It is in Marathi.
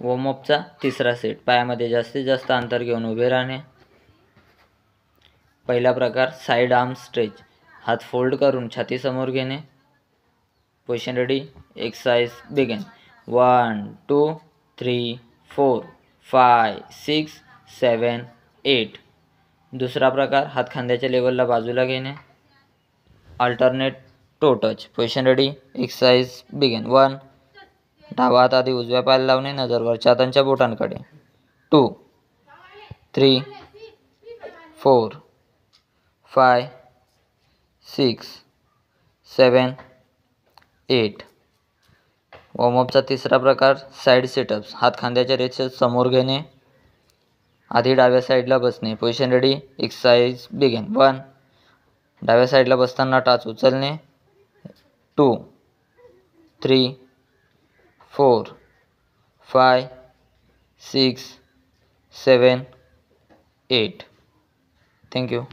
वॉर्मअपचा तिसरा सेट, पायामध्ये जास्तीत जास्त अंतर घेऊन उभे राहणे. पहिला प्रकार साईड आर्म स्ट्रेच, हात फोल्ड करून छाती समोर घेणे. Position ready, exercise begin. 1 2 3 4 5 6 7 8. दुसरा प्रकार हात खांद्याच्या लेवलला बाजूला घेणे. Alternate toe touch. Position ready, exercise begin. 1, डावा हात आधी उजव्या पायाला लावणे, नजर वरच्या हातांच्या बोटांकडे. 2 3 4 5 6 7 8. वॉर्मअपचा तिसरा प्रकार साईड सिटअप्स, हात खांद्याच्या रेषेत समोर घेणे, आधी डाव्या साईडला बसणे. Position ready, exercise begin. 1, डाव्या साईडला बसताना टाच उचलणे. 2 3 4 5 6 7 8. थँक्यू.